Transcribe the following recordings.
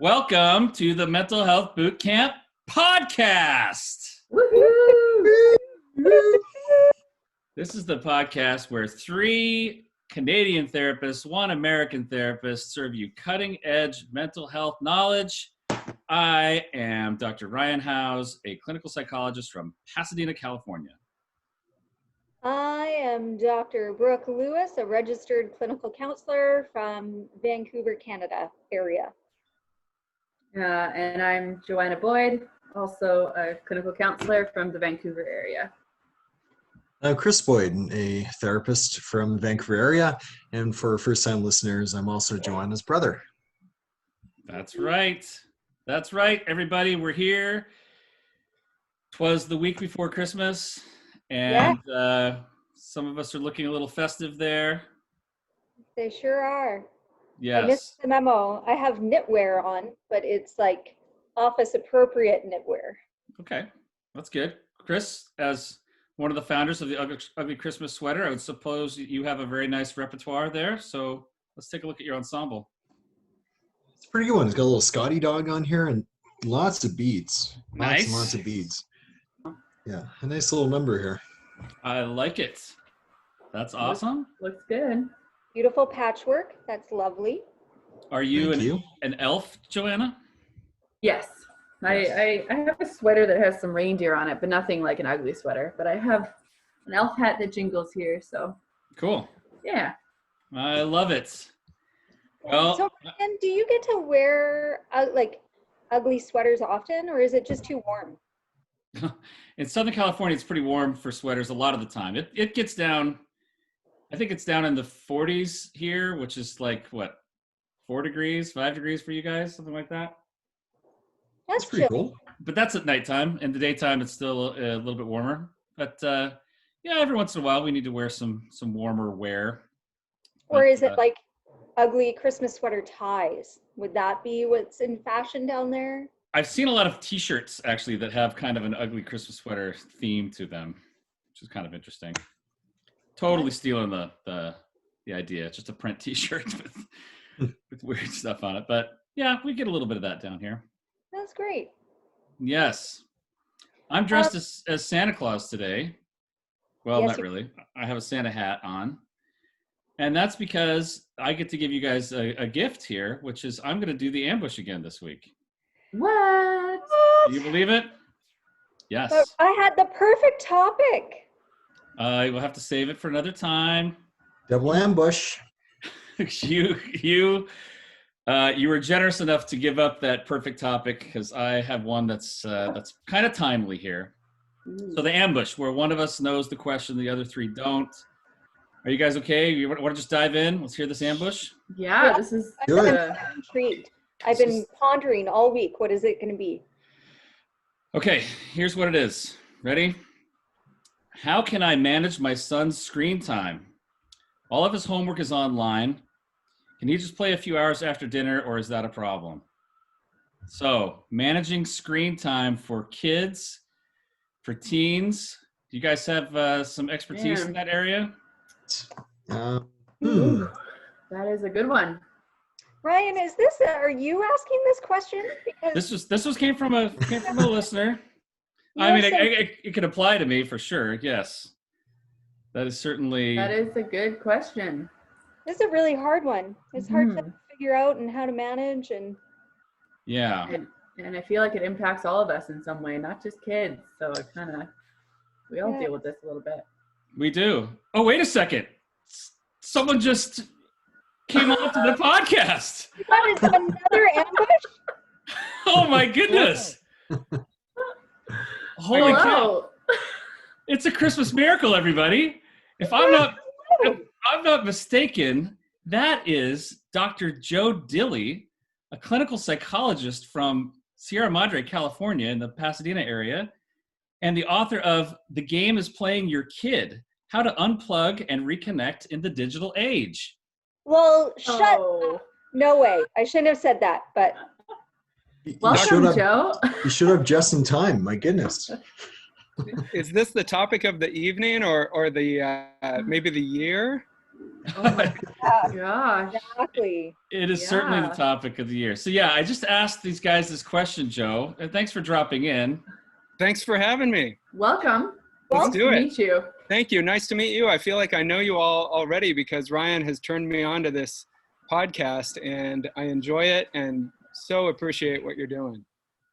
Welcome to the Mental Health Boot Camp podcast. Woohoo! This is the podcast where 3 Canadian therapists, 1 American therapist serve you cutting-edge mental health knowledge. I am Dr. Ryan Howes, a clinical psychologist from Pasadena, California. I am Dr. Brooke Lewis, a registered clinical counselor from Vancouver, Canada area. And I'm Joanna Boyd, also a clinical counselor from the Vancouver area. Chris Boyd, a therapist from the Vancouver area. And for first-time listeners, I'm also Joanna's brother. That's right. That's right, everybody. We're here. 'Twas the week before Christmas, and some of us are looking a little festive there. They sure are. Yes. I missed the memo. I have knitwear on, but it's like office appropriate knitwear. Okay, that's good. Chris, as one of the founders of the Ugly Christmas Sweater, I would suppose you have a very nice repertoire there. So let's take a look at your ensemble. It's a pretty good one. It's got a little Scotty dog on here and lots of beads. Nice. Lots of beads. Yeah, a nice little number here. I like it. That's awesome. Looks good. Beautiful patchwork. That's lovely. Are you Thank an elf, Joanna? Yes. I have a sweater that has some reindeer on it, but nothing like an ugly sweater. But I have an elf hat that jingles here, so. Cool. Yeah. I love it. Well, So, Ryan, do you get to wear like ugly sweaters often, or is it just too warm? in Southern California, it's pretty warm for sweaters a lot of the time. It gets down, I think it's down in the 40s here, which is like, what, 4 degrees, 5 degrees for you guys, something like that? That's pretty chilly. cool. But that's at nighttime. In the daytime, it's still a little bit warmer. But yeah, every once in a while, we need to wear some warmer wear. Or But, is it like ugly Christmas sweater ties? Would that be what's in fashion down there? I've seen a lot of T-shirts, actually, that have kind of an ugly Christmas sweater theme to them, which is kind of interesting. Totally stealing the idea. It's just a print T-shirt with weird stuff on it. But yeah, we get a little bit of that down here. That's great. Yes. I'm dressed as Santa Claus today. Well, Yes, not really. I have a Santa hat on. And that's because I get to give you guys a gift here, which is I'm going to do the ambush again this week. What? Do you believe it? Yes. But I had the perfect topic. We'll have to save it for another time. Double ambush. You were generous enough to give up that perfect topic because I have one that's kind of timely here. So the ambush, where one of us knows the question, the other 3 don't. Are you guys okay? You want to just dive in? Let's hear this ambush. Yeah, this is Do it. I'm intrigued. I've been pondering all week. What is it going to be? Okay, here's what it is. Ready? How can I manage my son's screen time? All of his homework is online. Can he just play a few hours after dinner, or is that a problem? So, managing screen time for kids, for teens. Do you guys have some expertise in that area? that is a good one. Ryan, are you asking this question? Because This came from a listener. I mean, it could apply to me for sure. Yes, that is certainly. That is a good question. this is a really hard one. It's hard to figure out and how to manage. And Yeah. And I feel like it impacts all of us in some way, not just kids. So it we all deal with this a little bit. We do. Oh, wait a second. Someone just came on to the podcast. that is another ambush. Oh my goodness. Holy cow. Hello. It's a Christmas miracle, everybody. If I'm not mistaken, that is Dr. Joe Dilley, a clinical psychologist from Sierra Madre, California, in the Pasadena area, and the author of The Game is Playing Your Kid, How to Unplug and Reconnect in the Digital Age. Well, shut up. No way. I shouldn't have said that, but Welcome, Joe. You showed up just in time. My goodness. Is this the topic of the evening or the maybe the year? Oh my Yeah, gosh. exactly. It is certainly the Yeah. topic of the year. So yeah, I just asked these guys this question, Joe, and thanks for dropping in. Thanks for having me. Welcome. Let's Nice do to it. meet you. Thank you. Nice to meet you. I feel like I know you all already because Ryan has turned me on to this podcast, and I enjoy it and so appreciate what you're doing.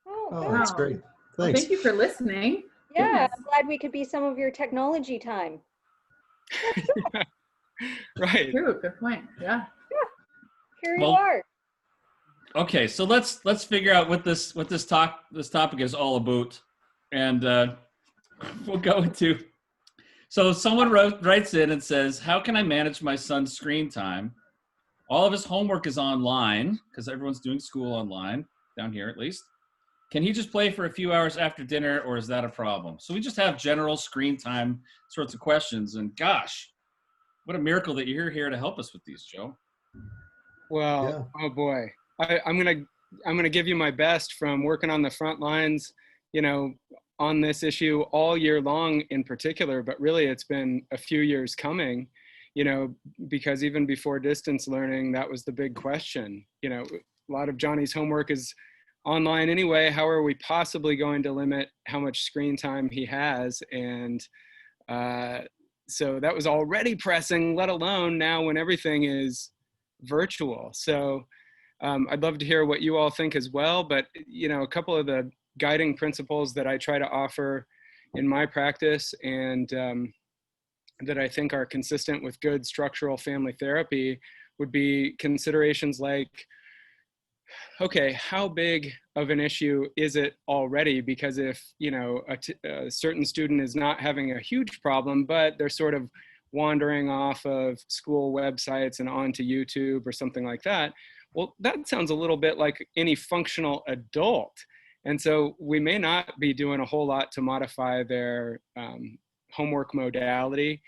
Oh, Oh, good. that's Wow. great. Well, Thanks. thank you for listening. Yeah, Goodness. I'm glad we could be some of your technology time. Right. True. Good point. Yeah. Here you Well- are. Okay, so let's figure out what this topic is all about, and we'll go into. So someone writes in and says, "How can I manage my son's screen time? All of his homework is online because everyone's doing school online down here at least. Can he just play for a few hours after dinner, or is that a problem?" So we just have general screen time sorts of questions, and gosh, what a miracle that you're here to help us with these, Joe. Well, oh boy, I'm gonna give you my best from working on the front lines, on this issue all year long in particular, but really it's been a few years coming, because even before distance learning, that was the big question. A lot of Johnny's homework is online anyway. How are we possibly going to limit how much screen time he has? And so that was already pressing, let alone now when everything is virtual. So I'd love to hear what you all think as well, but a couple of the guiding principles that I try to offer in my practice and that I think are consistent with good structural family therapy would be considerations like, okay, how big of an issue is it already? Because if, a certain student is not having a huge problem, but they're sort of wandering off of school websites and onto YouTube or something like that, well, that sounds a little bit like any functional adult. And so we may not be doing a whole lot to modify their homework modality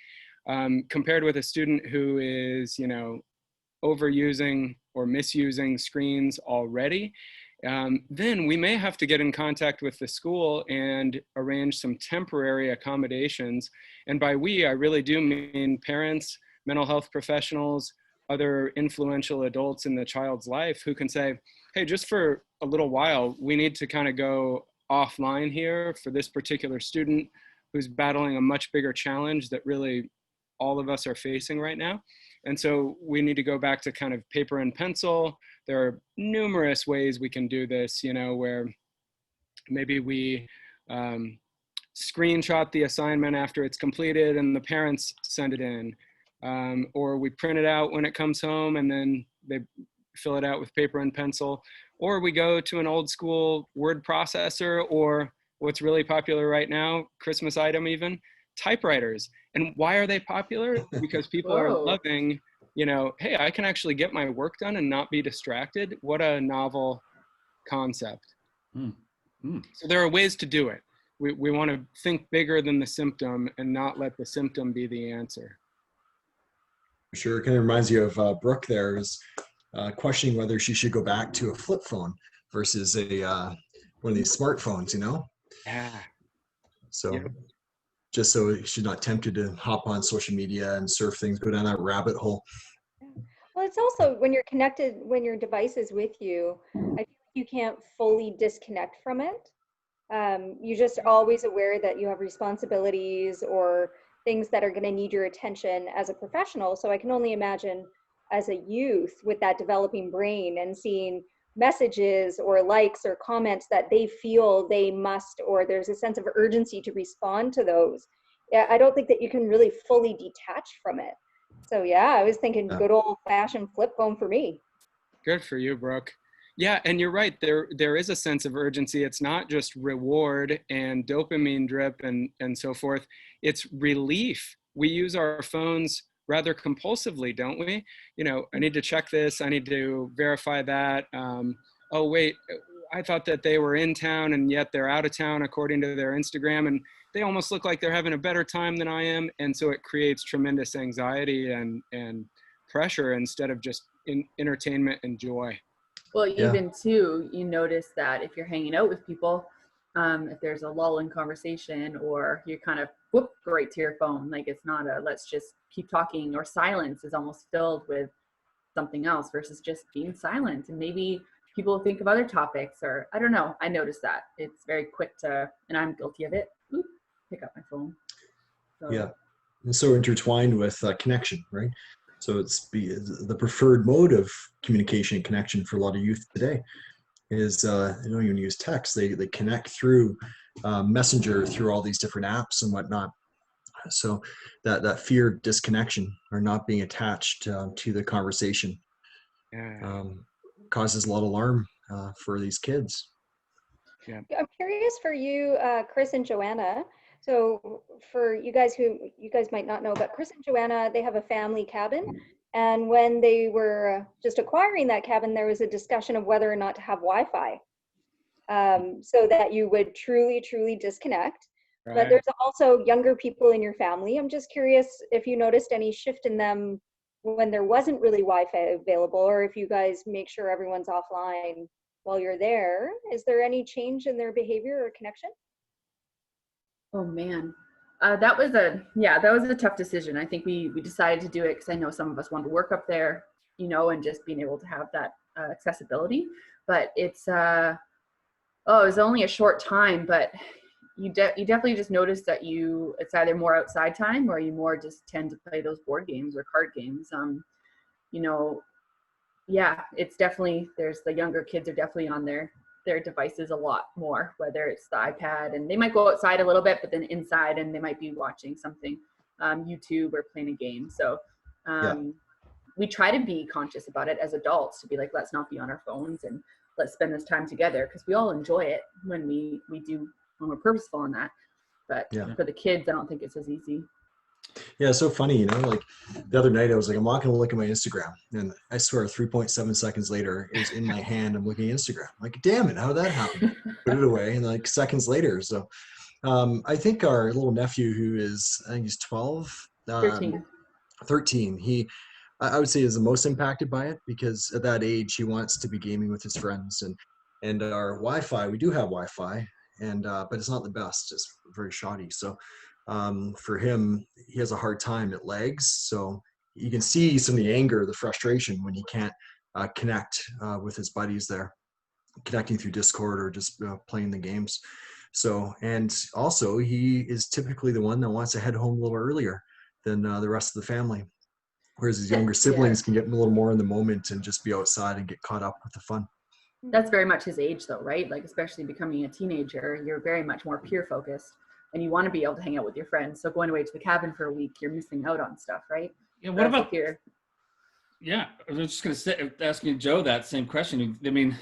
compared with a student who is, overusing or misusing screens already. Then we may have to get in contact with the school and arrange some temporary accommodations. And by we, I really do mean parents, mental health professionals, other influential adults in the child's life who can say, hey, just for a little while, we need to kind of go offline here for this particular student who's battling a much bigger challenge that really all of us are facing right now. And so we need to go back to kind of paper and pencil. There are numerous ways we can do this, where maybe we screenshot the assignment after it's completed and the parents send it in. Or we print it out when it comes home and then they fill it out with paper and pencil. Or we go to an old school word processor, or what's really popular right now, Christmas item even, typewriters. And why are they popular? Because people are loving, hey, I can actually get my work done and not be distracted. What a novel concept. So there are ways to do it. We want to think bigger than the symptom and not let the symptom be the answer. Sure, it kind of reminds you of Brooke there is questioning whether she should go back to a flip phone versus a one of these smartphones, Yeah. So Yep. just so she's not tempted to hop on social media and surf things, go down that rabbit hole. Well, it's also when you're connected, when your device is with you, I feel like you can't fully disconnect from it. You're just always aware that you have responsibilities or things that are going to need your attention as a professional. So I can only imagine as a youth with that developing brain and seeing messages or likes or comments that they feel they must, or there's a sense of urgency to respond to those. Yeah, I don't think that you can really fully detach from it. So yeah, I was thinking good old fashioned flip phone for me. Good for you, Brooke. Yeah, and you're right. There is a sense of urgency. It's not just reward and dopamine drip and so forth. It's relief. We use our phones rather compulsively, don't we? I need to check this. I need to verify that. Oh, wait, I thought that they were in town and yet they're out of town according to their Instagram. And they almost look like they're having a better time than I am. And so it creates tremendous anxiety and pressure instead of just entertainment and joy. Well, Yeah. even too, you notice that if you're hanging out with people, If there's a lull in conversation, or you kind of whoop right to your phone, like it's not a let's just keep talking, or silence is almost filled with something else versus just being silent. And maybe people think of other topics, or I don't know. I noticed that it's very quick to, and I'm guilty of it, pick up my phone. So. Yeah. And so intertwined with connection, right? So it's the preferred mode of communication and connection for a lot of youth today is they don't even use text. They connect through Messenger, through all these different apps and whatnot. So that fear of disconnection or not being attached to the conversation causes a lot of alarm for these kids. Yeah. I'm curious for you, Chris and Joanna. So for you guys might not know, but Chris and Joanna, they have a family cabin. And when they were just acquiring that cabin, there was a discussion of whether or not to have Wi-Fi so that you would truly, truly disconnect. Right. But there's also younger people in your family. I'm just curious if you noticed any shift in them when there wasn't really Wi-Fi available, or if you guys make sure everyone's offline while you're there. Is there any change in their behavior or connection? Oh man, that was a tough decision. I think we decided to do it because I know some of us wanted to work up there, and just being able to have that accessibility. But it was only a short time, but you definitely just notice that it's either more outside time or you more just tend to play those board games or card games. It's definitely, there's the younger kids are definitely on their devices a lot more, whether it's the iPad, and they might go outside a little bit, but then inside and they might be watching something, YouTube or playing a game. So we try to be conscious about it as adults, to be like, let's not be on our phones and let's spend this time together, because we all enjoy it when we're purposeful in that. But for the kids, I don't think it's as easy. Yeah, it's so funny, like the other night I was like, I'm not going to look at my Instagram. And I swear 3.7 seconds later, it was in my hand. I'm looking at Instagram. I'm like, damn it, how did that happen? Put it away. And like seconds later. So I think our little nephew, who is, I think he's 12, 13, I would say is the most impacted by it, because at that age, he wants to be gaming with his friends. And our Wi-Fi, we do have Wi-Fi, but it's not the best. It's very shoddy. So for him, he has a hard time. It lags. So you can see some of the anger, the frustration when he can't connect with his buddies there, connecting through Discord or just playing the games. So, and also he is typically the one that wants to head home a little earlier than the rest of the family. Whereas his younger siblings can get a little more in the moment and just be outside and get caught up with the fun. That's very much his age though, right? Like, especially becoming a teenager, you're very much more peer focused and you want to be able to hang out with your friends. So going away to the cabin for a week, you're missing out on stuff, right? Yeah. What about here? Yeah. I was just going to asking Joe that same question. I mean,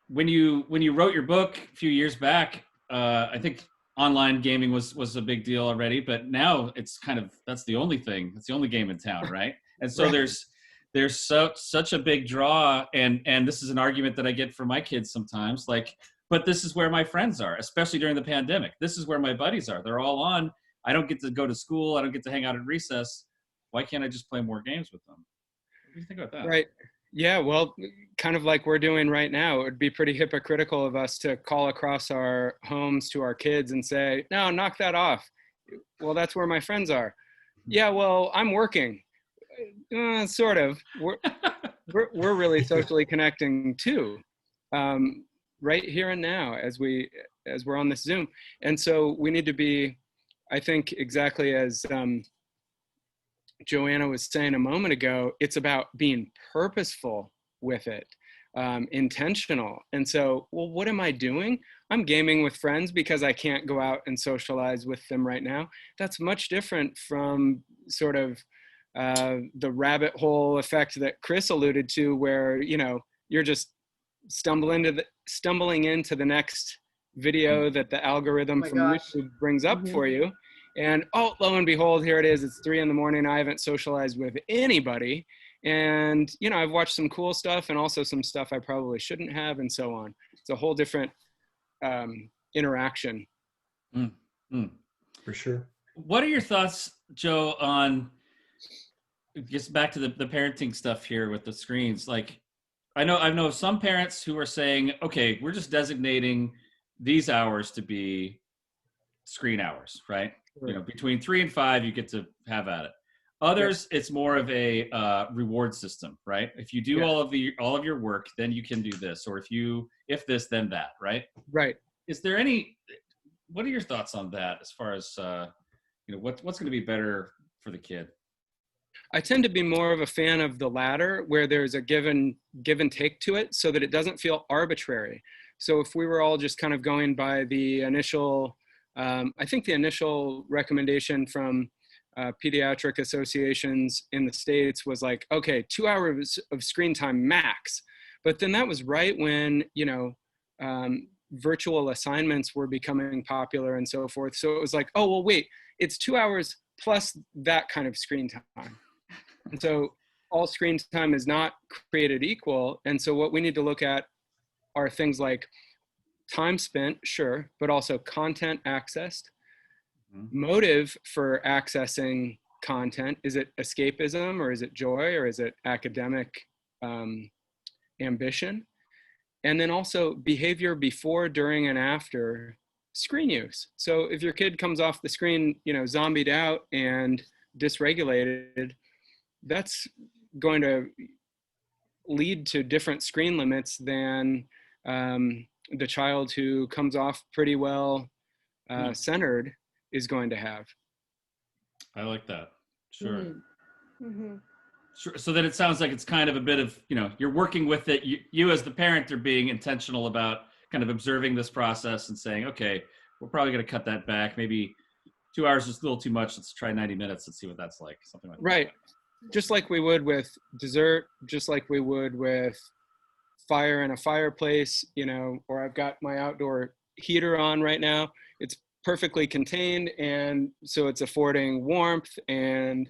when you wrote your book a few years back, I think online gaming was a big deal already, but now it's that's the only thing. It's the only game in town, right? And so there's such a big draw, and this is an argument that I get from my kids sometimes, like, but this is where my friends are, especially during the pandemic. This is where my buddies are. They're all on. I don't get to go to school. I don't get to hang out at recess. Why can't I just play more games with them? What do you think about that? Right. Yeah, well, kind of like we're doing right now, it would be pretty hypocritical of us to call across our homes to our kids and say, no, knock that off. Well, that's where my friends are. Yeah, well, I'm working. Sort of. We're really socially connecting too, right here and now as we're on this Zoom. And so we need to be, I think, exactly as Joanna was saying a moment ago, it's about being purposeful with it, intentional. And so, well, what am I doing? I'm gaming with friends because I can't go out and socialize with them right now. That's much different from sort of the rabbit hole effect that Chris alluded to, where, you're just stumbling into the next video that the algorithm from YouTube brings up for you. And oh, lo and behold, here it is. It's 3 a.m. I haven't socialized with anybody. And, I've watched some cool stuff and also some stuff I probably shouldn't have, and so on. It's a whole different interaction. For sure. What are your thoughts, Joe, on, just back to the parenting stuff here with the screens? Like, I know some parents who are saying, okay, we're just designating these hours to be screen hours, right? Sure. You know, between 3 and 5, you get to have at it. Others, it's more of a reward system, right? If you do all of your work, then you can do this, or if this, then that, right? Right. Is there what are your thoughts on that as far as what's going to be better for the kid? I tend to be more of a fan of the latter, where there's a give and take to it, so that it doesn't feel arbitrary. So if we were all just kind of going by the initial, I think the initial recommendation from pediatric associations in the States was like, okay, 2 hours of screen time max. But then that was right when, virtual assignments were becoming popular and so forth. So it was like, oh, well, wait, it's 2 hours plus that kind of screen time. And so all screen time is not created equal. And so what we need to look at are things like time spent, sure, but also content accessed, motive for accessing content. Is it escapism, or is it joy, or is it academic ambition? And then also behavior before, during, and after screen use. So if your kid comes off the screen, zombied out and dysregulated, that's going to lead to different screen limits than the child who comes off pretty well centered is going to have. I like that. Sure. Mm-hmm. Sure. So then it sounds like it's kind of a bit of, you're working with it. You as the parent are being intentional about kind of observing this process and saying, okay, we're probably going to cut that back. Maybe 2 hours is a little too much. Let's try 90 minutes and see what that's like. Something like that. Right. Just like we would with dessert, just like we would with fire in a fireplace, or I've got my outdoor heater on right now. It's perfectly contained, and so it's affording warmth, and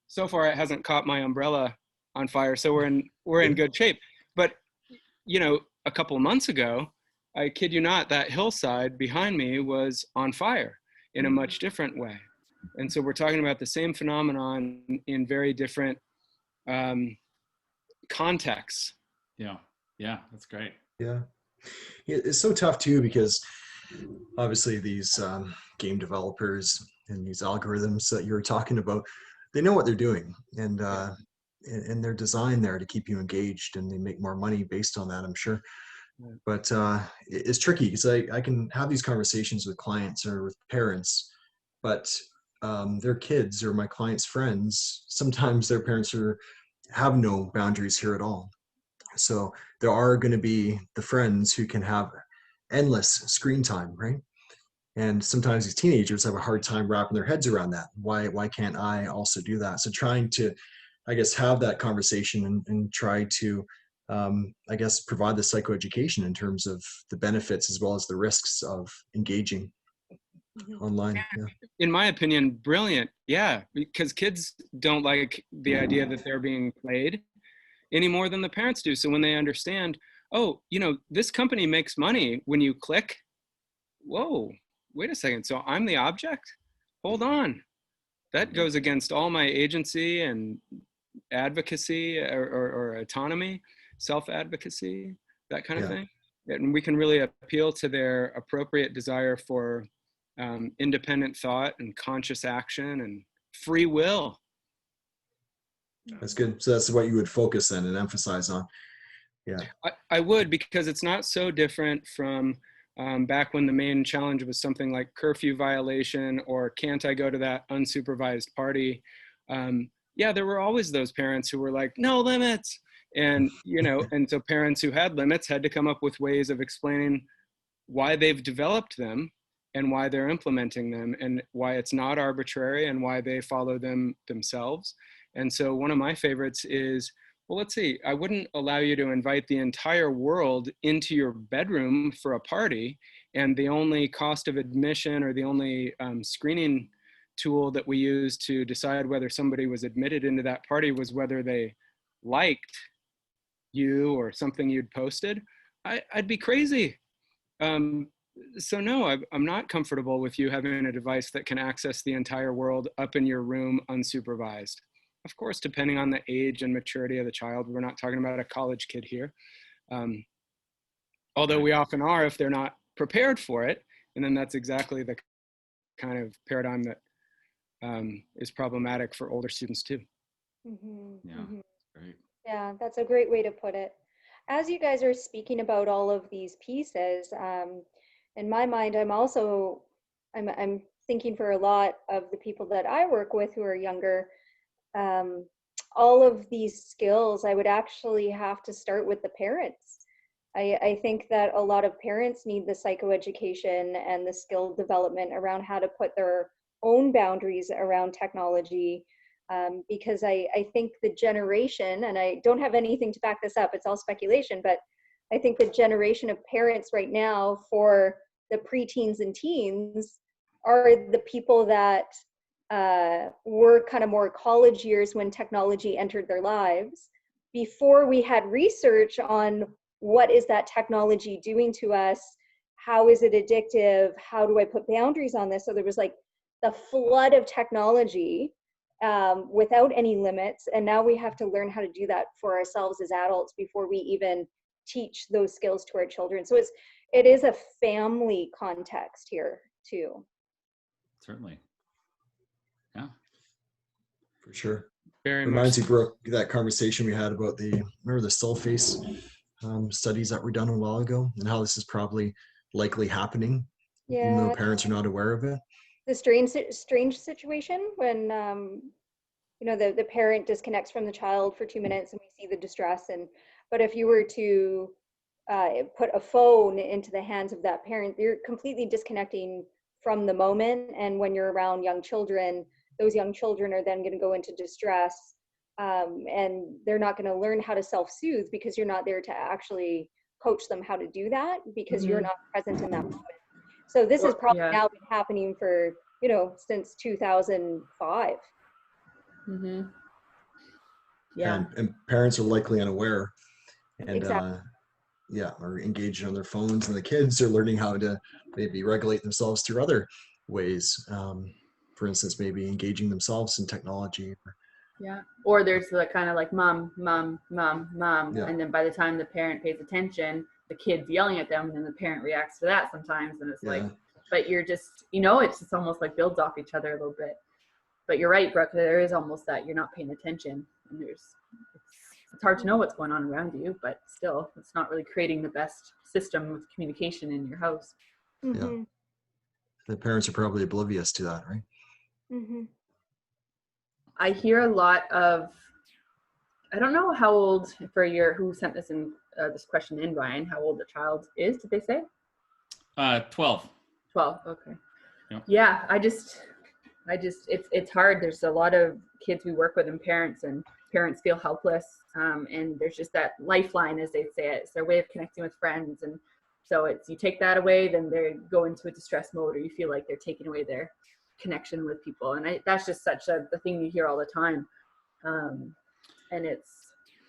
so far it hasn't caught my umbrella on fire, so we're in good shape. But a couple of months ago, I kid you not, that hillside behind me was on fire in a much different way. And so we're talking about the same phenomenon in very different contexts. Yeah, that's great. Yeah, it's so tough too, because obviously these game developers and these algorithms that you're talking about, they know what they're doing, and they're designed there to keep you engaged, and they make more money based on that, I'm sure. But it's tricky, because I can have these conversations with clients or with parents, but their kids or my clients' friends, sometimes their parents have no boundaries here at all. So there are going to be the friends who can have endless screen time, right? And sometimes these teenagers have a hard time wrapping their heads around that. Why can't I also do that? So trying to, I guess, have that conversation and try to, I guess, provide the psychoeducation in terms of the benefits as well as the risks of engaging online. Yeah. In my opinion, brilliant. Yeah, because kids don't like the idea that they're being played any more than the parents do. So when they understand, oh, this company makes money when you click. Whoa, wait a second. So I'm the object? Hold on. That goes against all my agency and advocacy or autonomy, self-advocacy, that kind of thing. And we can really appeal to their appropriate desire for independent thought and conscious action and free will. That's good. So that's what you would focus on and emphasize on. Yeah. I would, because it's not so different from back when the main challenge was something like curfew violation or can't I go to that unsupervised party. There were always those parents who were like, no limits. And, and so parents who had limits had to come up with ways of explaining why they've developed them and why they're implementing them and why it's not arbitrary and why they follow them themselves. And so one of my favorites is, well, let's see, I wouldn't allow you to invite the entire world into your bedroom for a party, and the only cost of admission or the only screening tool that we used to decide whether somebody was admitted into that party was whether they liked you or something you'd posted. I'd be crazy. So no, I'm not comfortable with you having a device that can access the entire world up in your room unsupervised. Of course, depending on the age and maturity of the child, we're not talking about a college kid here. Although we often are if they're not prepared for it. And then that's exactly the kind of paradigm that is problematic for older students too. Mm-hmm. Yeah, Mm-hmm. great. Yeah, that's a great way to put it. As you guys are speaking about all of these pieces, in my mind, I'm thinking for a lot of the people that I work with who are younger. All of these skills, I would actually have to start with the parents. I think that a lot of parents need the psychoeducation and the skill development around how to put their own boundaries around technology. Because I think the generation, and I don't have anything to back this up, it's all speculation, but I think the generation of parents right now for the preteens and teens are the people that were kind of more college years when technology entered their lives, before we had research on what is that technology doing to us, how is it addictive, how do I put boundaries on this. So there was like the flood of technology without any limits, and now we have to learn how to do that for ourselves as adults before we even teach those skills to our children. So it is a family context here too. Certainly. Yeah. For sure. Very Reminds much. you, Brooke, that conversation we had about remember the still face studies that were done a while ago, and how this is probably likely happening, even though Yeah, parents are not aware of it. the strange situation when the parent disconnects from the child for 2 minutes and we see the distress. But if you were to put a phone into the hands of that parent, you're completely disconnecting from the moment. And when you're around young children, those young children are then going to go into distress, and they're not going to learn how to self-soothe because you're not there to actually coach them how to do that, because you're not present in that moment. So this has probably now been happening for since 2005. Mm-hmm. Yeah. And parents are likely unaware, and Exactly. are engaged on their phones, and the kids are learning how to maybe regulate themselves through other ways. For instance, maybe engaging themselves in technology. Yeah. Or there's the kind of like mom, mom, mom, mom. Yeah. And then by the time the parent pays attention, the kid's yelling at them, and then the parent reacts to that sometimes. And it's like, but you're just, it's just almost like builds off each other a little bit. But you're right, Brooke, there is almost that you're not paying attention. And it's hard to know what's going on around you, but still, it's not really creating the best system of communication in your house. Mm-hmm. Yeah. The parents are probably oblivious to that, right? Mm-hmm. I hear a lot of, I don't know how old, who sent this in this question in, Ryan, how old the child is, did they say? 12. 12, okay. Yep. Yeah, I just, it's hard. There's a lot of kids we work with and parents feel helpless. And there's just that lifeline, as they say it. It's their way of connecting with friends. And so you take that away, then they go into a distress mode, or you feel like they're taking away their connection with people. And that's just such the thing you hear all the time. And it's,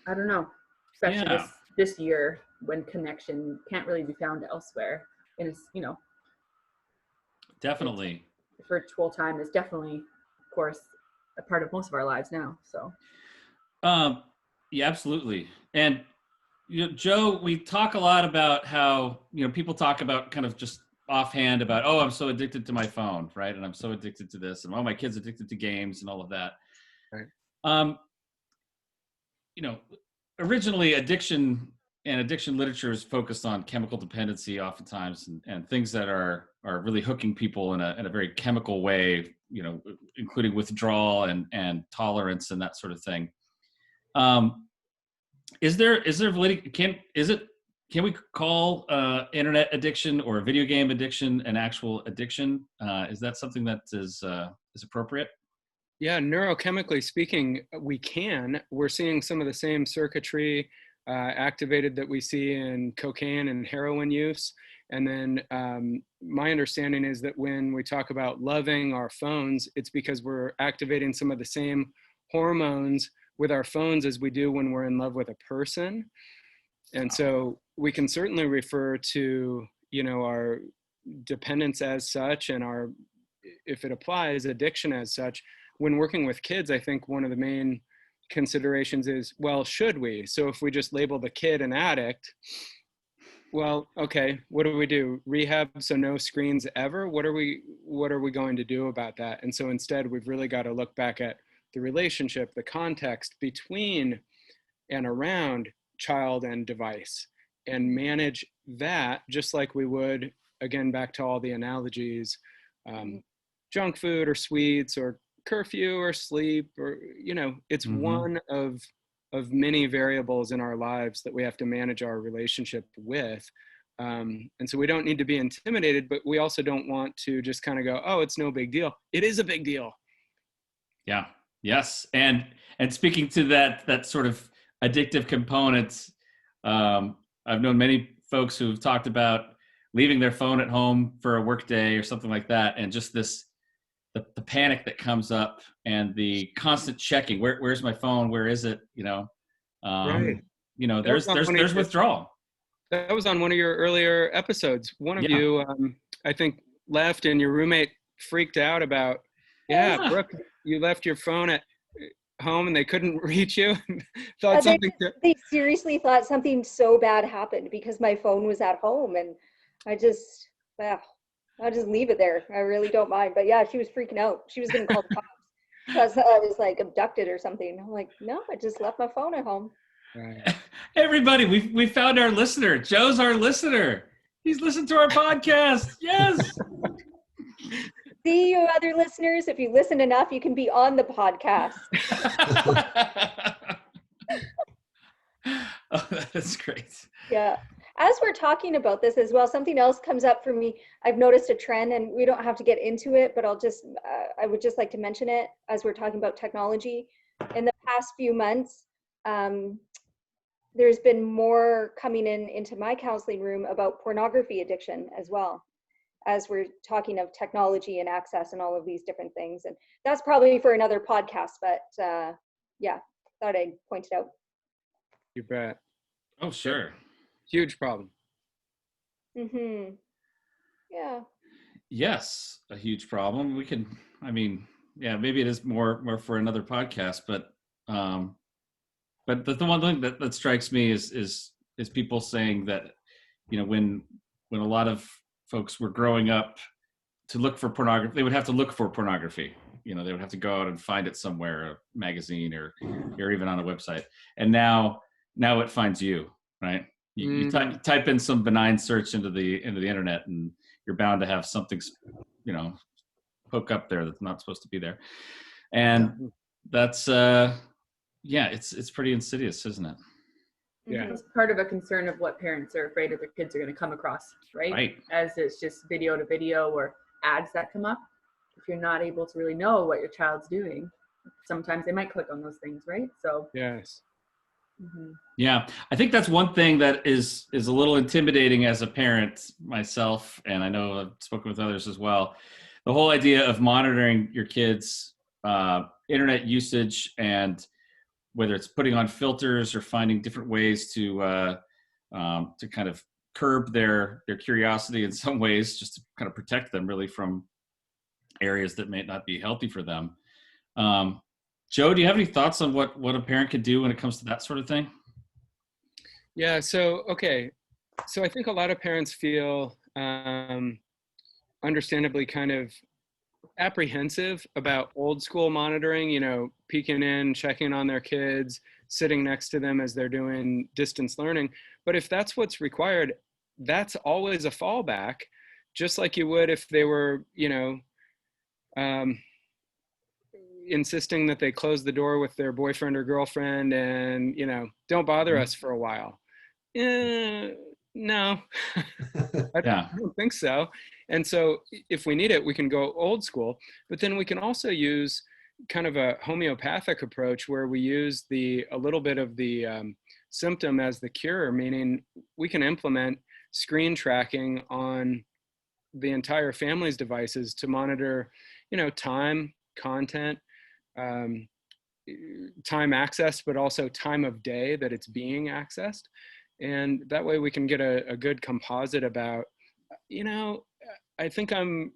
I don't know, especially this year when connection can't really be found elsewhere. And it's, Definitely. Virtual time is definitely, of course, a part of most of our lives now. So. Yeah, absolutely. And Joe, we talk a lot about how people talk about kind of just offhand about, oh, I'm so addicted to my phone, right? And I'm so addicted to this, and oh, my kid's addicted to games and all of that. Right. Originally addiction literature is focused on chemical dependency oftentimes, and things that are really hooking people in a very chemical way, including withdrawal and tolerance and that sort of thing. Is there validity? Can we call internet addiction or video game addiction an actual addiction? Is that something that is appropriate? Yeah, neurochemically speaking, we can. We're seeing some of the same circuitry activated that we see in cocaine and heroin use. And then my understanding is that when we talk about loving our phones, it's because we're activating some of the same hormones with our phones as we do when we're in love with a person. And so we can certainly refer to, our dependence as such, and our, if it applies, addiction as such. When working with kids, I think one of the main considerations is, well, should we? So if we just label the kid an addict, Well, okay. What do we do? Rehab, so no screens ever? What are we going to do about that? And so instead, we've really got to look back at the relationship, the context between and around child and device, and manage that just like we would, again, back to all the analogies, junk food or sweets or curfew or sleep, or, you know, it's one of many variables in our lives that we have to manage our relationship with. And so we don't need to be intimidated, but we also don't want to just kind of go, oh, it's no big deal. It is a big deal. Yeah. Yes. And speaking to that sort of addictive components, I've known many folks who've talked about leaving their phone at home for a work day or something like that, and just the panic that comes up and the constant checking. Where's my phone? Where is it? You know, Right. You know, there's withdrawal. That was on one of your earlier episodes. One of you, I think, left, and your roommate freaked out about, Brooke, you left your phone at home and they couldn't reach you. Thought they seriously thought something so bad happened because my phone was at home, and I'll just leave it there. I really don't mind. But yeah, she was freaking out. She was going to call the cops because I was like abducted or something. I'm like, no, I just left my phone at home. Right. Everybody, we found our listener. Joe's our listener. He's listened to our podcast. Yes. See, you other listeners, if you listen enough, you can be on the podcast. Oh, that's great. Yeah. As we're talking about this as well, something else comes up for me. I've noticed a trend, and we don't have to get into it, but I would just like to mention it as we're talking about technology. In the past few months, there's been more coming into my counseling room about pornography addiction as well, as we're talking of technology and access and all of these different things. And that's probably for another podcast, but yeah, thought I'd point it out. You bet. Oh, sure. Huge problem. Yeah. Yes, a huge problem. We can, I mean, yeah, maybe it is more for another podcast, but the one thing that strikes me is people saying that, you know, when a lot of folks were growing up to look for pornography, they would have to look for pornography. You know, they would have to go out and find it somewhere, a magazine or even on a website. And now it finds you, right? You type in some benign search into the internet, and you're bound to have something, you know, hook up there that's not supposed to be there. And that's it's pretty insidious, isn't it? Yeah. It's part of a concern of what parents are afraid that their kids are going to come across, right? Right. As it's just video to video or ads that come up. If you're not able to really know what your child's doing, sometimes they might click on those things, right? So yes. Yeah, I think that's one thing that is a little intimidating as a parent myself, and I know I've spoken with others as well. The whole idea of monitoring your kids' internet usage, and whether it's putting on filters or finding different ways to kind of curb their curiosity in some ways, just to kind of protect them really from areas that may not be healthy for them. Joe, do you have any thoughts on what a parent could do when it comes to that sort of thing? Yeah, so I think a lot of parents feel understandably kind of apprehensive about old school monitoring, you know, peeking in, checking on their kids, sitting next to them as they're doing distance learning. But if that's what's required, that's always a fallback, just like you would if they were, you know, insisting that they close the door with their boyfriend or girlfriend and, you know, don't bother us for a while. No, I don't think so. And so if we need it, we can go old school, but then we can also use kind of a homeopathic approach where we use a little bit of the symptom as the cure, meaning we can implement screen tracking on the entire family's devices to monitor, you know, time, content, time accessed, but also time of day that it's being accessed. And that way we can get a good composite about, you know, I think I'm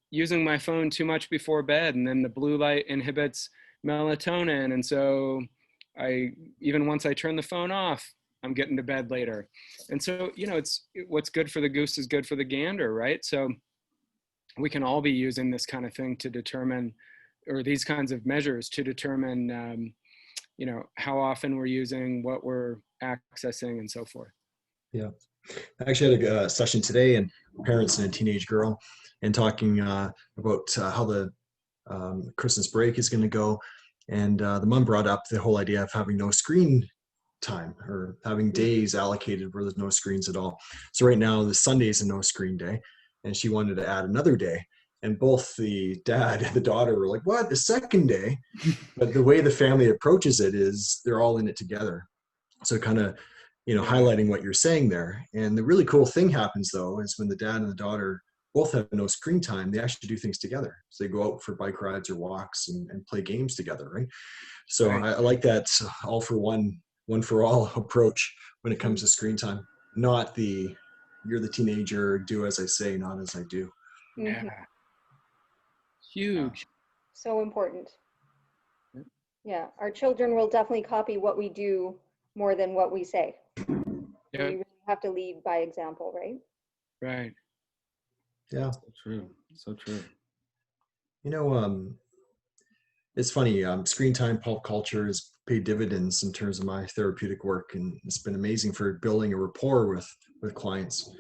using my phone too much before bed, and then the blue light inhibits melatonin. And so even once I turn the phone off, I'm getting to bed later. And so, you know, it's what's good for the goose is good for the gander, right? So we can all be using this kind of thing to determine, or these kinds of measures to determine, you know, how often we're using, what we're accessing, and so forth. Yeah. I actually had a session today, and parents and a teenage girl, and talking about how the Christmas break is going to go. And the mom brought up the whole idea of having no screen time, or having days allocated where there's no screens at all. So right now, the Sunday is a no screen day, and she wanted to add another day. And both the dad and the daughter were like, what, the second day? But the way the family approaches it is they're all in it together. So kind of, you know, highlighting what you're saying there. And the really cool thing happens, though, is when the dad and the daughter both have no screen time, they actually do things together. So they go out for bike rides or walks and play games together, right? So Right. I like that all for one for all approach when it comes to screen time. Not the, you're the teenager, do as I say, not as I do. Yeah. Huge. So important. Yeah, our children will definitely copy what we do more than what we say. Yeah. We really have to lead by example, right? Right. Yeah. So true. So true. You know, it's funny, screen time, pulp culture has paid dividends in terms of my therapeutic work, and it's been amazing for building a rapport with clients.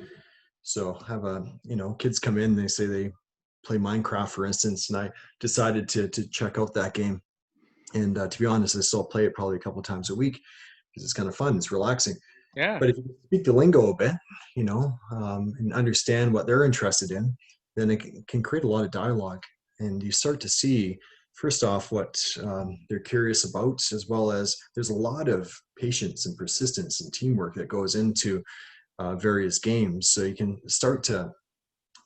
So have you know, kids come in, they say they play Minecraft, for instance, and I decided to check out that game. And to be honest, I still play it probably a couple times a week because it's kind of fun, it's relaxing. Yeah. But if you speak the lingo a bit, you know, and understand what they're interested in, then it can create a lot of dialogue. And you start to see, first off, what they're curious about, as well as there's a lot of patience and persistence and teamwork that goes into various games. So you can start to,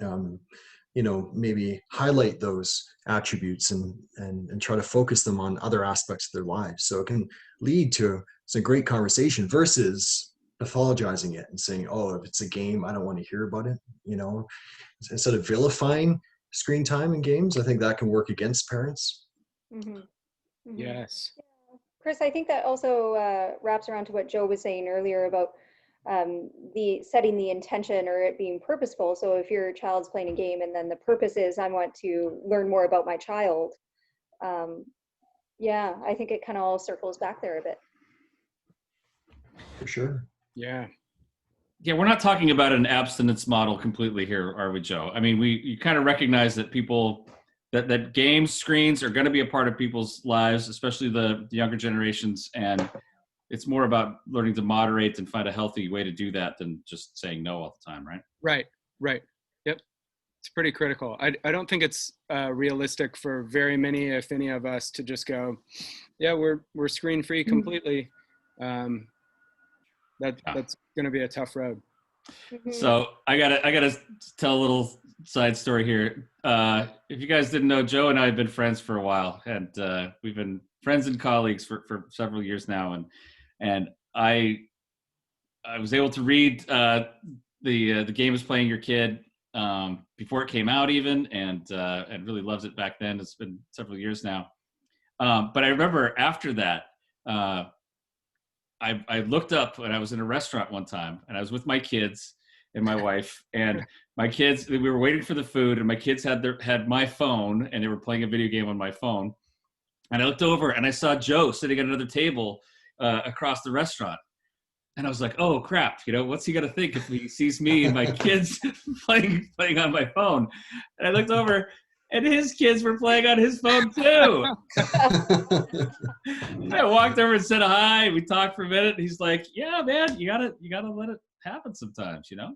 you know, maybe highlight those attributes and try to focus them on other aspects of their lives. So it can lead to some great conversation versus pathologizing it and saying, oh, if it's a game, I don't want to hear about it. You know, instead of vilifying screen time in games, I think that can work against parents. Mm-hmm. Mm-hmm. Yes. Chris, I think that also wraps around to what Joe was saying earlier about the setting the intention or it being purposeful. So if your child's playing a game and then the purpose is I want to learn more about my child, yeah, I think it kind of all circles back there a bit. For sure. Yeah. Yeah, we're not talking about an abstinence model completely here, are we, Joe? I mean, you kind of recognize that people, that game screens are going to be a part of people's lives, especially the younger generations, and it's more about learning to moderate and find a healthy way to do that than just saying no all the time, right? Right. Right. Yep. It's pretty critical. I don't think it's realistic for very many, if any of us, to just go, yeah, we're screen free completely. That's going to be a tough road. So I gotta tell a little side story here. If you guys didn't know, Joe and I have been friends for a while, and we've been friends and colleagues for several years now. And I was able to read the Game is Playing Your Kid before it came out even, and really loved it back then. It's been several years now. But I remember after that, I looked up when I was in a restaurant one time, and I was with my kids and my wife, and my kids, we were waiting for the food, and my kids had my phone, and they were playing a video game on my phone. And I looked over and I saw Joe sitting at another table across the restaurant. And I was like, oh crap, you know, what's he gonna think if he sees me and my kids playing on my phone? And I looked over and his kids were playing on his phone too. I walked over and said hi. We talked for a minute. He's like, yeah, man, you gotta let it happen sometimes, you know?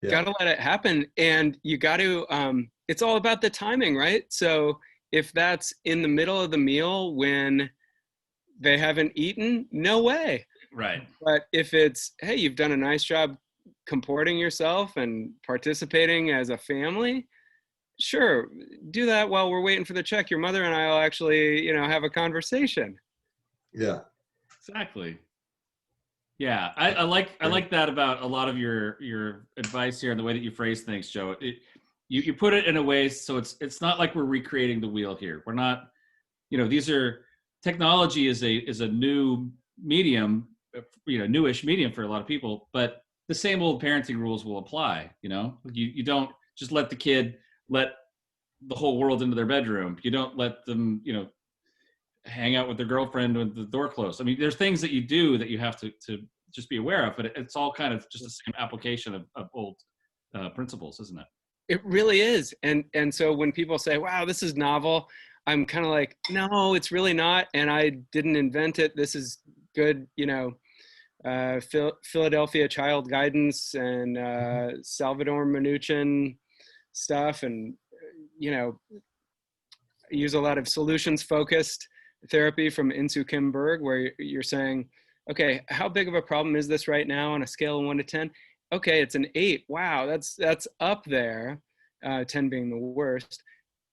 Yeah. Gotta let it happen. And you gotta, it's all about the timing, right? So if that's in the middle of the meal when they haven't eaten, no way. Right. But if it's, hey, you've done a nice job comporting yourself and participating as a family, sure, do that while we're waiting for the check. Your mother and I will actually, you know, have a conversation. Yeah. Exactly. Yeah, I like that about a lot of your advice here and the way that you phrase things, Joe. You put it in a way so it's not like we're recreating the wheel here. We're not, you know, technology is a new medium, newish medium for a lot of people, but the same old parenting rules will apply. You don't just let the kid let the whole world into their bedroom. You don't let them, hang out with their girlfriend with the door closed. I mean, there's things that you do that you have to just be aware of, but it's all kind of just the same application of old principles, isn't it? It really is. And so when people say, wow, this is novel, I'm kind of like, no, it's really not. And I didn't invent it. This is good, Philadelphia child guidance and Salvador Minuchin stuff. And, I use a lot of solutions focused therapy from Insoo Kim Berg, where you're saying, okay, how big of a problem is this right now on a scale of 1 to 10? Okay, it's an 8. Wow, that's up there, 10 being the worst.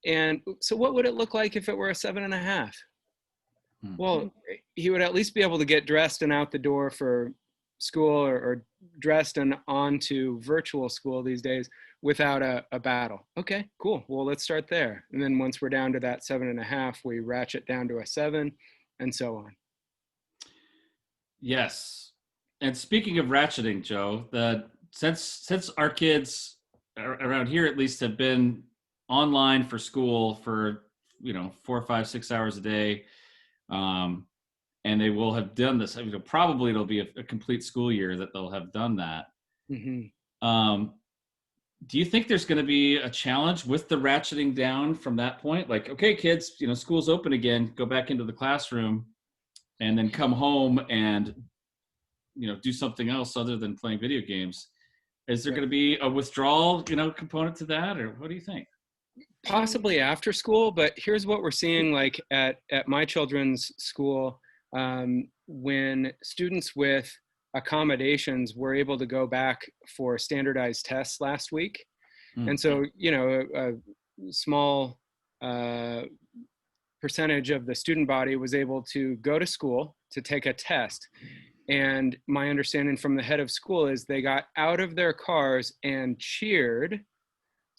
And so what would it look like if it were a 7.5? Well, he would at least be able to get dressed and out the door for school, or dressed and on to virtual school these days without a battle. Okay, cool. Well, let's start there. And then once we're down to that 7.5, we ratchet down to a 7 and so on. Yes. And speaking of ratcheting, Joe, since our kids around here at least have been online for school for 4, 5, 6 hours a day, and they will have done this. Probably it'll be a complete school year that they'll have done that. Mm-hmm. Do you think there's going to be a challenge with the ratcheting down from that point? Like, okay, kids, school's open again, go back into the classroom, and then come home and do something else other than playing video games. Is there going to be a withdrawal component to that, or what do you think? Possibly after school, but here's what we're seeing, like at my children's school, when students with accommodations were able to go back for standardized tests last week. And so, a small percentage of the student body was able to go to school to take a test. And my understanding from the head of school is they got out of their cars and cheered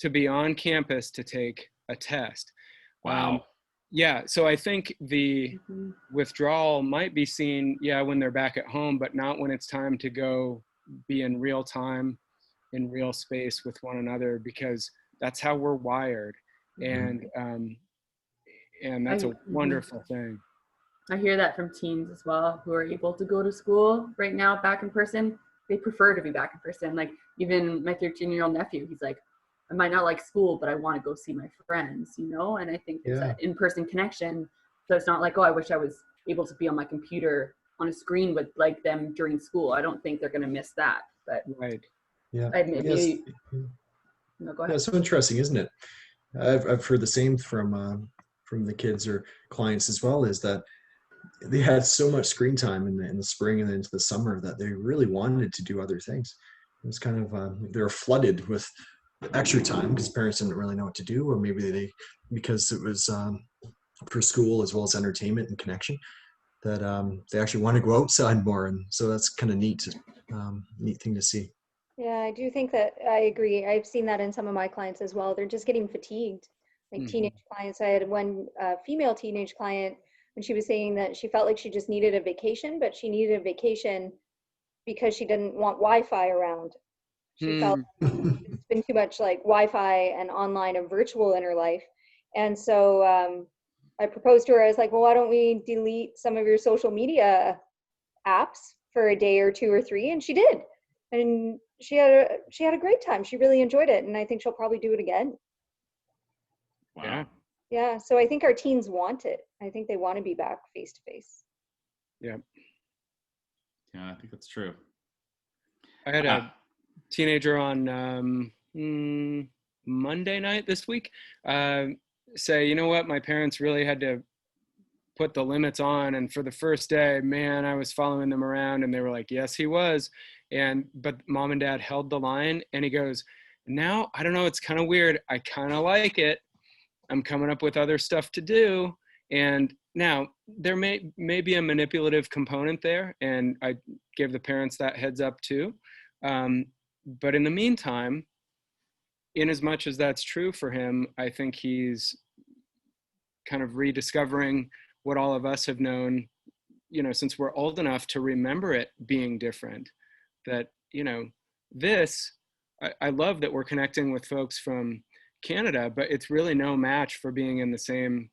to be on campus to take a test. Wow. Yeah, so I think the withdrawal might be seen, when they're back at home, but not when it's time to go be in real time, in real space with one another, because that's how we're wired. And that's a wonderful thing. I hear that from teens as well, who are able to go to school right now back in person. They prefer to be back in person. Like even my 13-year-old nephew, he's like, I might not like school, but I want to go see my friends, And I think it's that in-person connection. So it's not like, oh, I wish I was able to be on my computer on a screen with like them during school. I don't think they're going to miss that. But right. Yeah. No, go ahead. Yeah, so interesting, isn't it? I've heard the same from the kids or clients as well, is that they had so much screen time in the spring and into the summer that they really wanted to do other things. It was kind of, they were flooded with extra time because parents didn't really know what to do, or maybe because it was for school as well as entertainment and connection, that they actually want to go outside more. And so that's kind of neat thing to see. Yeah, I do think that I agree. I've seen that in some of my clients as well. They're just getting fatigued. Like teenage clients. I had one female teenage client, and she was saying that she felt like she just needed a vacation, but she needed a vacation because she didn't want Wi-Fi around. She felt it's been too much like Wi-Fi and online and virtual in her life. And so I proposed to her, I was like, well, why don't we delete some of your social media apps for a day or 2 or 3? And she did. And she had a great time. She really enjoyed it. And I think she'll probably do it again. Wow. Yeah. So I think our teens want it. I think they want to be back face to face. Yeah. Yeah, I think that's true. I had a teenager on Monday night this week say, you know what, my parents really had to put the limits on, and for the first day, man, I was following them around, and they were like, yes, he was, but mom and dad held the line. And he goes, now I don't know, it's kind of weird, I kind of like it, I'm coming up with other stuff to do. And now there may be a manipulative component there, and I give the parents that heads up too. But in the meantime, in as much as that's true for him, I think he's kind of rediscovering what all of us have known, you know, since we're old enough to remember it being different, that, you know, this, I love that we're connecting with folks from Canada, but it's really no match for being in the same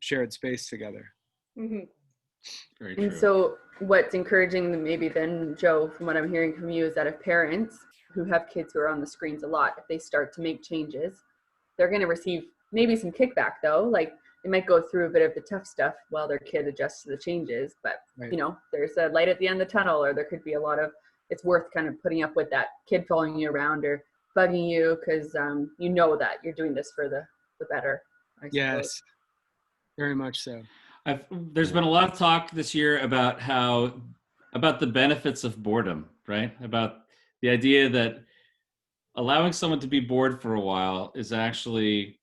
shared space together. Mm-hmm. Very true. And so what's encouraging maybe then, Joe, from what I'm hearing from you, is that if parents who have kids who are on the screens a lot, if they start to make changes, they're going to receive maybe some kickback though. Like they might go through a bit of the tough stuff while their kid adjusts to the changes, but Right. you know, there's a light at the end of the tunnel, or there could be a lot of, it's worth kind of putting up with that kid following you around or bugging you because you know that you're doing this for the better. I suppose. Yes, very much so. There's been a lot of talk this year about the benefits of boredom, right? About the idea that allowing someone to be bored for a while is actually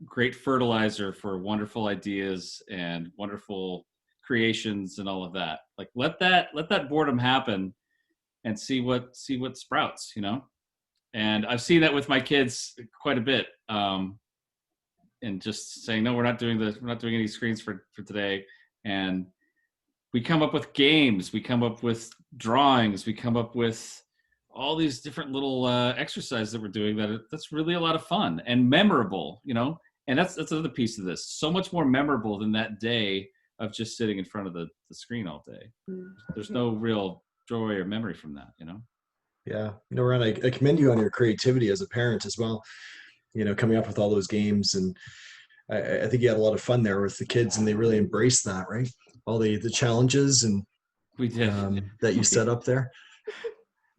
great fertilizer for wonderful ideas and wonderful creations and all of that. Like let that boredom happen and see what sprouts, you know? And I've seen that with my kids quite a bit. And just saying, no, we're not doing any screens for today. And we come up with games, we come up with drawings, we come up with all these different little exercises that we're doing that's really a lot of fun and memorable, you know? And that's another piece of this. So much more memorable than that day of just sitting in front of the screen all day. There's no real joy or memory from that, you know? Yeah. You know, Ryan, I commend you on your creativity as a parent as well, you know, coming up with all those games. And I think you had a lot of fun there with the kids and they really embraced that, right? All the challenges and we did that you set up there.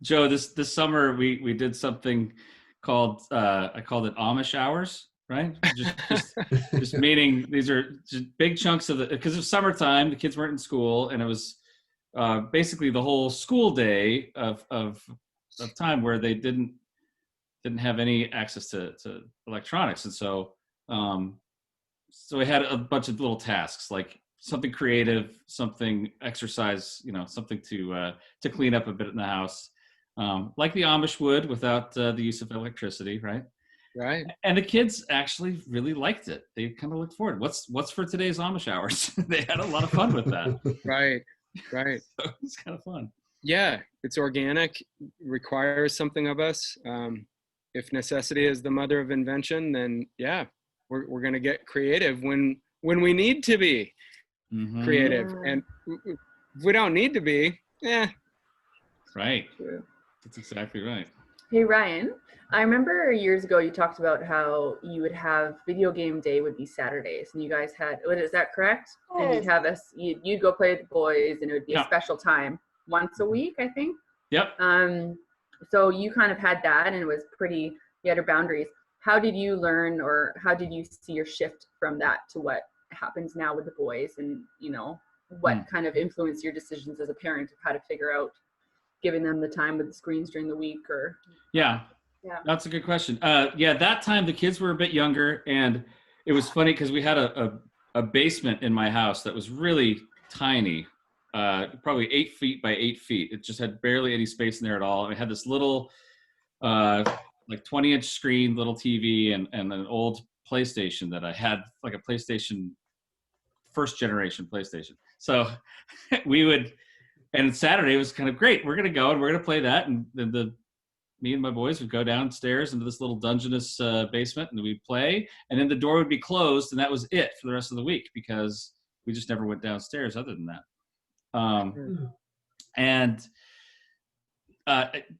Joe, this summer we did something called I called it Amish hours, right? Just meaning these are just big chunks of because it's summertime, the kids weren't in school, and it was basically the whole school day of time where they didn't have any access to electronics, and so we had a bunch of little tasks like something creative, something exercise, you know, something to clean up a bit in the house. Like the Amish would without the use of electricity, right? Right. And the kids actually really liked it. They kind of looked forward. What's for today's Amish hours? They had a lot of fun with that. Right. So it's kind of fun. Yeah, it's organic, requires something of us. If necessity is the mother of invention, then yeah, we're going to get creative when we need to be creative. And if we don't need to be, Right. That's exactly right. Hey, Ryan, I remember years ago you talked about how you would have video game day would be Saturdays, and you guys had, is that correct? Yes. And you'd have you'd go play with the boys, and it would be a special time once a week, I think. Yep. So you kind of had that, and it was pretty, you had your boundaries. How did you learn, or how did you see your shift from that to what happens now with the boys, and, you know, what kind of influenced your decisions as a parent of how to figure out giving them the time with the screens during the week? Or yeah, that's a good question. That time the kids were a bit younger, and it was funny because we had a basement in my house that was really tiny, probably 8 feet by 8 feet. It just had barely any space in there at all. It had this little like 20-inch screen, little TV, and an old PlayStation that I had, like a PlayStation, first generation PlayStation. So we would, and Saturday was kind of great. We're going to go and we're going to play that. And then me and my boys would go downstairs into this little dungeness basement, and we'd play. And then the door would be closed, and that was it for the rest of the week because we just never went downstairs other than that.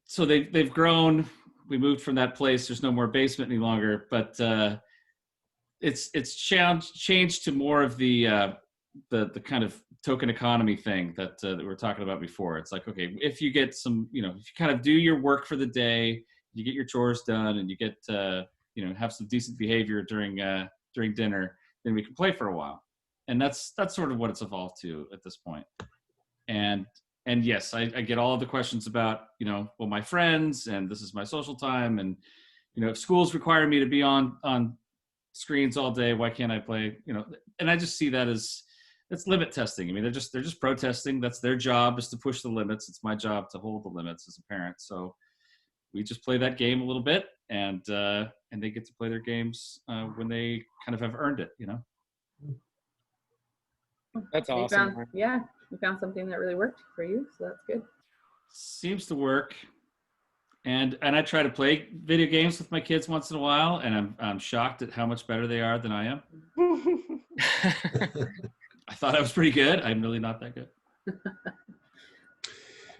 So they've grown. We moved from that place. There's no more basement any longer, but it's changed to more of the kind of token economy thing that we were talking about before. It's like, okay, if you get some, you know, if you kind of do your work for the day, you get your chores done, and you get have some decent behavior during dinner, then we can play for a while. And that's sort of what it's evolved to at this point. And yes, I get all of the questions about, well, my friends, and this is my social time, and if schools require me to be on screens all day, why can't I play? And I just see that as, it's limit testing. I mean, they're just protesting. That's their job, is to push the limits. It's my job to hold the limits as a parent. So we just play that game a little bit, and they get to play their games when they kind of have earned it. That's awesome. Yeah. you found something that really worked for you, so that's good. Seems to work. And I try to play video games with my kids once in a while, and I'm shocked at how much better they are than I am. I thought I was pretty good. I'm really not that good.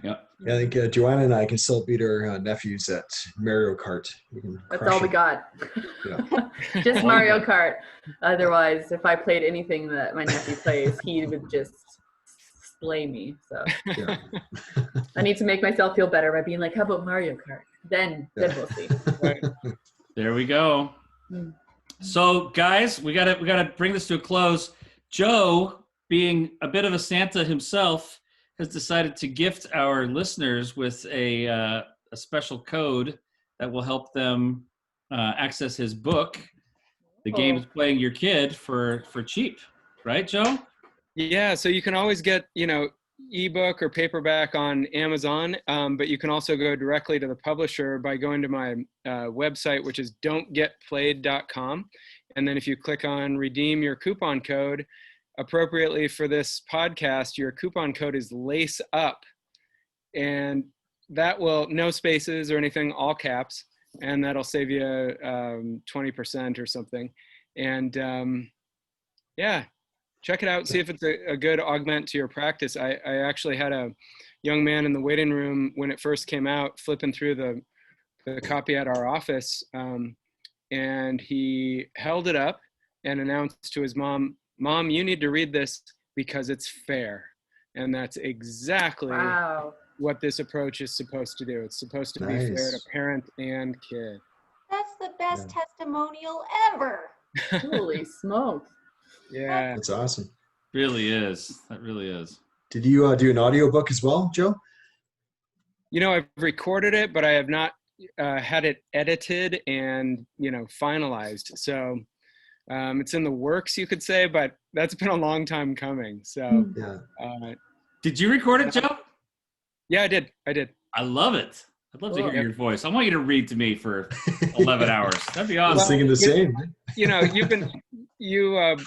Yeah. Yeah, I think Joanna and I can still beat our nephews at Mario Kart. That's all we got. Yeah. Just Mario Kart. Otherwise, if I played anything that my nephew plays, he would just slay me. So Yeah. I need to make myself feel better by being like, how about Mario Kart? Then we'll see. There we go. So guys, we gotta bring this to a close. Joe, being a bit of a Santa himself, has decided to gift our listeners with a special code that will help them access his book, The Games Playing Your Kid, for cheap. Right, Joe? Yeah, so you can always get, ebook or paperback on Amazon, but you can also go directly to the publisher by going to my website, which is don'tgetplayed.com. And then if you click on redeem your coupon code, appropriately for this podcast, your coupon code is LACE UP, and that will, no spaces or anything, all caps, and that'll save you 20% or something. And yeah, check it out, see if it's a good augment to your practice. I actually had a young man in the waiting room when it first came out, flipping through the copy at our office, and he held it up and announced to his mom, "Mom, you need to read this because it's fair." And that's exactly what this approach is supposed to do. It's supposed to be fair to parent and kid. That's the best testimonial ever. Holy smokes. Yeah. That's awesome. Really is. That really is. Did you do an audiobook as well, Joe? I've recorded it, but I have not had it edited and, finalized. So it's in the works, you could say, but that's been a long time coming. So did you record it, Joe? Yeah, I did. I love it. I'd love to hear your voice. I want you to read to me for 11 hours. That'd be awesome. I was thinking the same. You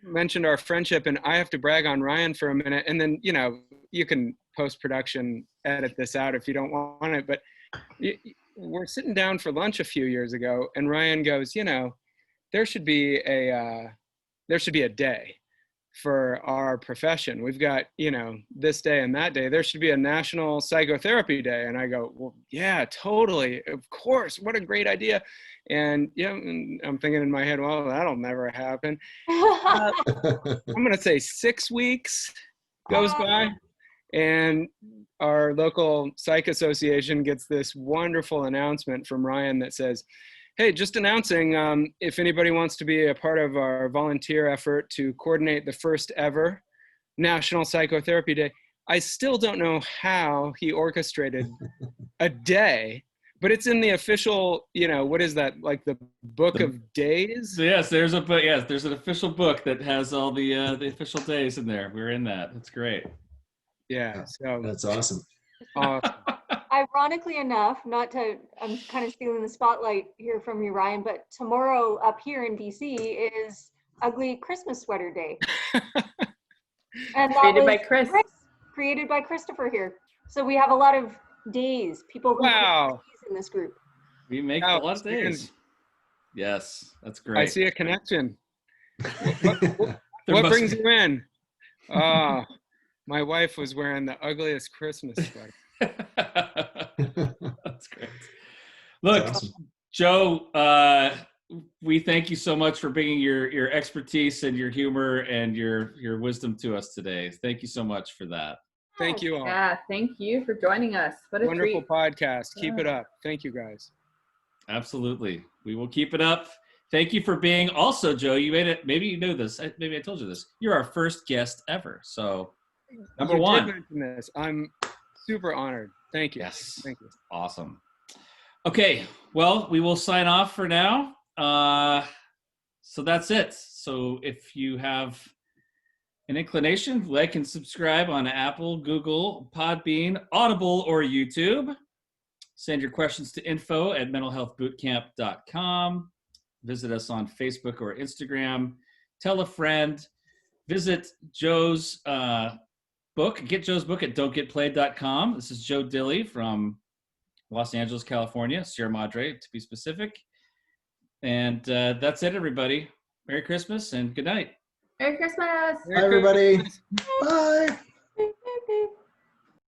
mentioned our friendship, and I have to brag on Ryan for a minute, and then, you can post-production edit this out if you don't want it, but we're sitting down for lunch a few years ago, and Ryan goes, there should be a day for our profession. We've got, this day and that day. There should be a National Psychotherapy Day. And I go, well, yeah, totally. Of course. What a great idea. And I'm thinking in my head, well, that'll never happen. I'm going to say 6 weeks goes by, and our local psych association gets this wonderful announcement from Ryan that says, "Hey, just announcing, if anybody wants to be a part of our volunteer effort to coordinate the first ever National Psychotherapy Day." I still don't know how he orchestrated a day, but it's in the official, what is that, like the Book of Days? Yes, there's an official book that has all the official days in there. We're in that. That's great. Yeah, so that's awesome. Ironically enough, I'm kind of stealing the spotlight here from you, Ryan, but tomorrow up here in BC is Ugly Christmas Sweater Day. And created by Christopher here. So we have a lot of days. People who days in this group. We make a lot of days. Yes, that's great. I see a connection. What brings you in? My wife was wearing the ugliest Christmas sweater. That's great. Look, awesome. Joe, we thank you so much for bringing your expertise and your humor and your wisdom to us today. Thank you so much for that. Thank you all. Yeah, thank you for joining us. What a wonderful treat. podcast. Keep it up. Thank you, guys. Absolutely. We will keep it up. Thank you for being also, Joe, you made it. Maybe you know this. Maybe I told you this. You're our first guest ever. So number one. Did mention this. I'm super honored. Thank you. Yes. Thank you. Awesome. Okay. Well, we will sign off for now. So that's it. So if you have an inclination, like and subscribe on Apple, Google, Podbean, Audible, or YouTube. Send your questions to info@mentalhealthbootcamp.com. Visit us on Facebook or Instagram. Tell a friend. Visit Joe's book. Get Joe's book at don'tgetplayed.com. This is Joe Dilley from Los Angeles, California, Sierra Madre to be specific. And that's it, everybody. Merry Christmas and good night. Merry Christmas. Bye, everybody. Christmas. Bye. Beep, beep, beep.